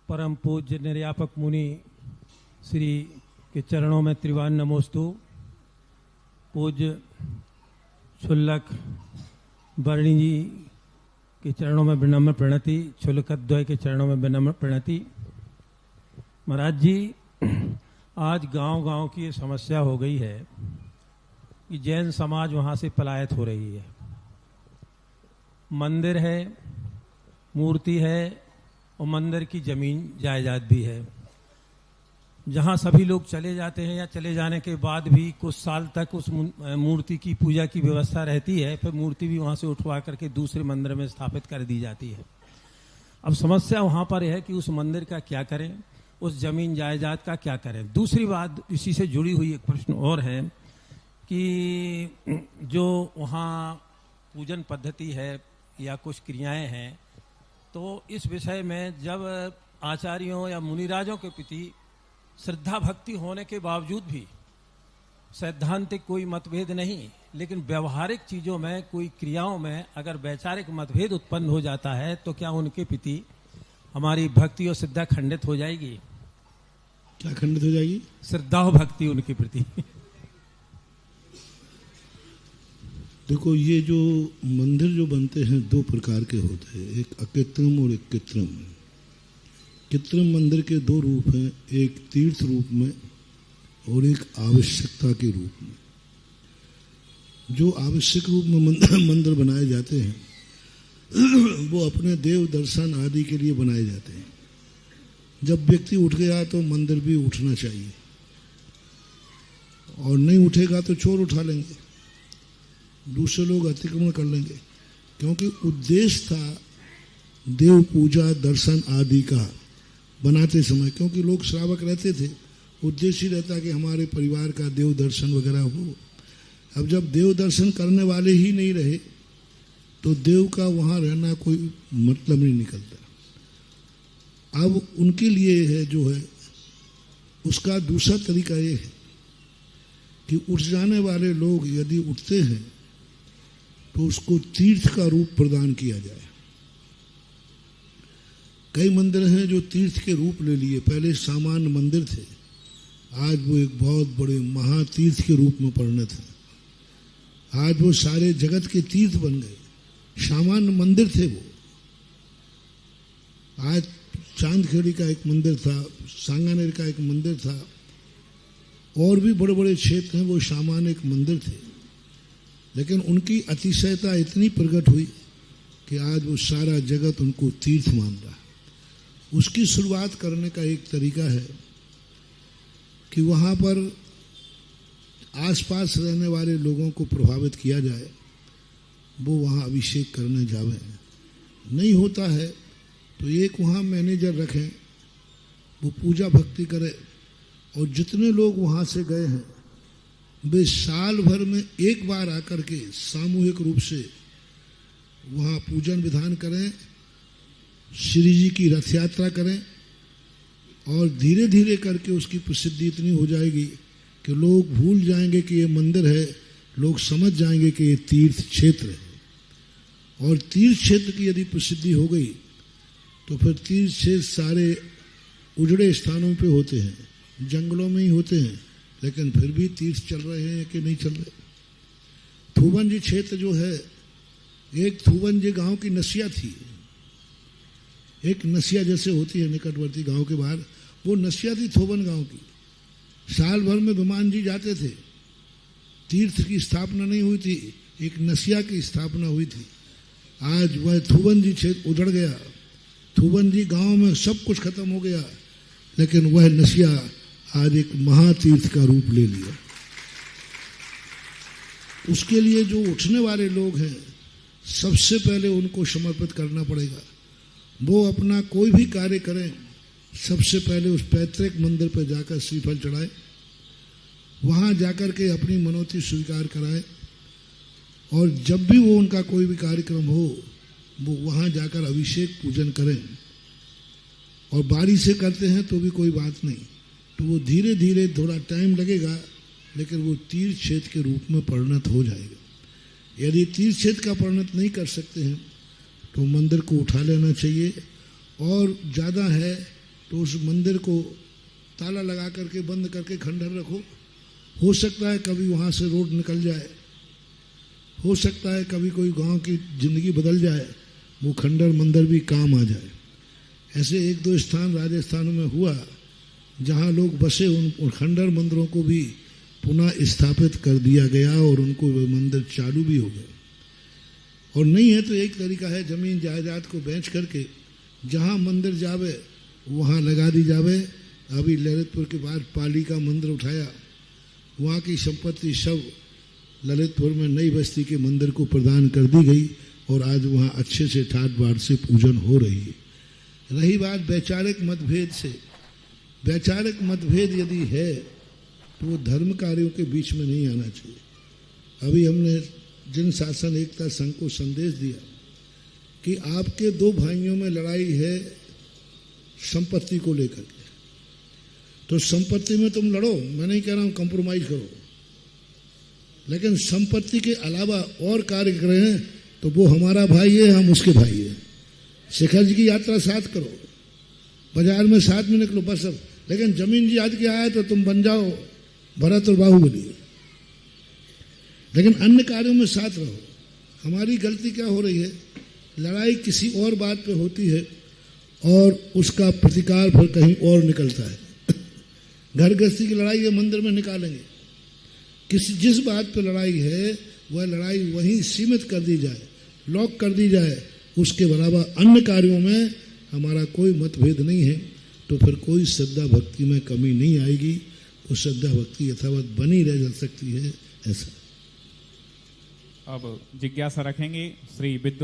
परम पूज्य निर्यापक मुनि श्री के चरणों में त्रिवान नमोस्तु। पूज्य क्षुल्लक वर्णी जी के चरणों में विनम्र प्रणति, क्षुल्लकद्वय के चरणों में विनम्र प्रणति। महाराज जी, आज गांव-गांव की ये समस्या हो गई है कि जैन समाज वहां से पलायत हो रही है। मंदिर है, मूर्ति है और मंदिर की जमीन जायदाद भी है। जहां सभी लोग चले जाते हैं या चले जाने के बाद भी कुछ साल तक उस मूर्ति की पूजा की व्यवस्था रहती है, फिर मूर्ति भी वहां से उठवा करके दूसरे मंदिर में स्थापित कर दी जाती है। अब समस्या वहां पर है कि उस मंदिर का क्या करें, उस जमीन जायदाद का क्या करें। दूसरी बात इसी से जुड़ी हुई एक प्रश्न और है कि जो वहाँ पूजन पद्धति है या कुछ क्रियाएं हैं, तो इस विषय में जब आचार्यों या मुनिराजों के प्रति श्रद्धा भक्ति होने के बावजूद भी सैद्धांतिक कोई मतभेद नहीं, लेकिन व्यवहारिक चीजों में, कोई क्रियाओं में अगर वैचारिक मतभेद उत्पन्न हो जाता है तो क्या उनके प्रति हमारी भक्ति और श्रद्धा खंडित हो जाएगी? क्या खंडित हो जाएगी? श्रद्धा और भक्ति उनके प्रति। देखो, ये जो मंदिर जो बनते हैं दो प्रकार के होते हैं, एक अकृत्रिम और एक कृत्रिम। कृत्रिम मंदिर के दो रूप हैं, एक तीर्थ रूप में और एक आवश्यकता के रूप में। जो आवश्यक रूप में मंदिर बनाए जाते हैं वो अपने देव दर्शन आदि के लिए बनाए जाते हैं। जब व्यक्ति उठ गया तो मंदिर भी उठना चाहिए, और नहीं उठेगा तो चोर उठा लेंगे, दूसरे लोग अतिक्रमण कर लेंगे। क्योंकि उद्देश्य था देव पूजा दर्शन आदि का बनाते समय, क्योंकि लोग श्रावक रहते थे, उद्देश्य ही रहता कि हमारे परिवार का देव दर्शन वगैरह हो। अब जब देव दर्शन करने वाले ही नहीं रहे तो देव का वहाँ रहना कोई मतलब नहीं निकलता। अब उनके लिए है जो है उसका दूसरा तरीका ये है कि उठ जाने वाले लोग यदि उठते हैं तो उसको तीर्थ का रूप प्रदान किया जाए। कई मंदिर हैं जो तीर्थ के रूप ले लिए। पहले सामान्य मंदिर थे, आज वो एक बहुत बड़े महातीर्थ के रूप में परिणत है। आज वो सारे जगत के तीर्थ बन गए। सामान्य मंदिर थे वो। आज चांदखेड़ी का एक मंदिर था, सांगानेर का एक मंदिर था, और भी बड़े बड़े क्षेत्र हैं वो सामान्य एक मंदिर थे। लेकिन उनकी अतिशयता इतनी प्रकट हुई कि आज वो सारा जगत उनको तीर्थ मान रहा है। उसकी शुरुआत करने का एक तरीका है कि वहाँ पर आसपास रहने वाले लोगों को प्रभावित किया जाए, वो वहाँ अभिषेक करने जावे। नहीं होता है तो एक वहाँ मैनेजर रखें, वो पूजा भक्ति करे, और जितने लोग वहाँ से गए हैं वे साल भर में एक बार आकर के सामूहिक रूप से वहाँ पूजन विधान करें, श्री जी की रथ यात्रा करें, और धीरे धीरे करके उसकी प्रसिद्धि इतनी हो जाएगी कि लोग भूल जाएंगे कि ये मंदिर है, लोग समझ जाएंगे कि ये तीर्थ क्षेत्र है। और तीर्थ क्षेत्र की यदि प्रसिद्धि हो गई तो फिर तीर्थ क्षेत्र सारे उजड़े स्थानों पे होते हैं, जंगलों में ही होते हैं, लेकिन फिर भी तीर्थ चल रहे हैं कि नहीं चल रहे। थूबनजी क्षेत्र जो है, एक थूबनजी गांव की नसिया थी। एक नसिया जैसे होती है निकटवर्ती गांव के बाहर, वो नसिया थी थोबन गांव की। साल भर में विमान जी जाते थे। तीर्थ की स्थापना नहीं हुई थी, एक नसिया की स्थापना हुई थी। आज वह थूबनजी क्षेत्र उजड़ गया। थूबनजी गांव में सब कुछ खत्म हो गया, लेकिन वह नसिया आज एक महातीर्थ का रूप ले लिया। उसके लिए जो उठने वाले लोग हैं, सबसे पहले उनको समर्पित करना पड़ेगा। वो अपना कोई भी कार्य करें, सबसे पहले उस पैतृक मंदिर पर जाकर श्रीफल चढ़ाए, वहाँ जाकर के अपनी मनोती स्वीकार कराए, और जब भी वो उनका कोई भी कार्यक्रम हो वो वहाँ जाकर अभिषेक पूजन करें। और बारी से करते हैं तो भी कोई बात नहीं, तो वो धीरे धीरे, थोड़ा टाइम लगेगा, लेकिन वो तीर्थ क्षेत्र के रूप में परिणत हो जाएगा। यदि तीर्थ क्षेत्र का परिणत नहीं कर सकते हैं तो मंदिर को उठा लेना चाहिए। और ज़्यादा है तो उस मंदिर को ताला लगा करके बंद करके खंडहर रखो। हो सकता है कभी वहाँ से रोड निकल जाए, हो सकता है कभी कोई गांव की जिंदगी बदल जाए, वो खंडहर मंदिर भी काम आ जाए। ऐसे एक दो स्थान राजस्थान में हुआ जहाँ लोग बसे, उन खंडहर मंदिरों को भी पुनः स्थापित कर दिया गया और उनको मंदिर चालू भी हो गए। और नहीं है तो एक तरीका है, जमीन जायदाद को बेच करके जहाँ मंदिर जावे वहाँ लगा दी जावे। अभी ललितपुर के बाद पाली का मंदिर उठाया, वहाँ की संपत्ति सब ललितपुर में नई बस्ती के मंदिर को प्रदान कर दी गई और आज वहाँ अच्छे से ठाट बाट से पूजन हो रही है। रही बात वैचारिक मतभेद से, वैचारिक मतभेद यदि है तो वो धर्म कार्यों के बीच में नहीं आना चाहिए। अभी हमने जन शासन एकता संघ को संदेश दिया कि आपके दो भाइयों में लड़ाई है संपत्ति को लेकर के, तो संपत्ति में तुम लड़ो, मैं नहीं कह रहा हूं कंप्रोमाइज करो, लेकिन संपत्ति के अलावा और कार्य करें तो वो हमारा भाई है, हम उसके भाई हैं। शिखर जी की यात्रा साथ करो, बाजार में साथ में निकलो, बस अब। लेकिन जमीन जी आज के आए तो तुम बन जाओ भरत और बाहुबली, लेकिन अन्य कार्यों में साथ रहो। हमारी गलती क्या हो रही है, लड़ाई किसी और बात पे होती है और उसका प्रतिकार फिर कहीं और निकलता है। घर गृहस्थी की लड़ाई है, मंदिर में निकालेंगे। जिस बात पे लड़ाई है वह लड़ाई वहीं सीमित कर दी जाए, लॉक कर दी जाए, उसके बराबर अन्य कार्यों में हमारा कोई मतभेद नहीं है, तो फिर कोई श्रद्धा भक्ति में कमी नहीं आएगी, वो श्रद्धा भक्ति यथावत बनी रह जा सकती है। ऐसा अब जिज्ञासा रखेंगे श्री विद्वत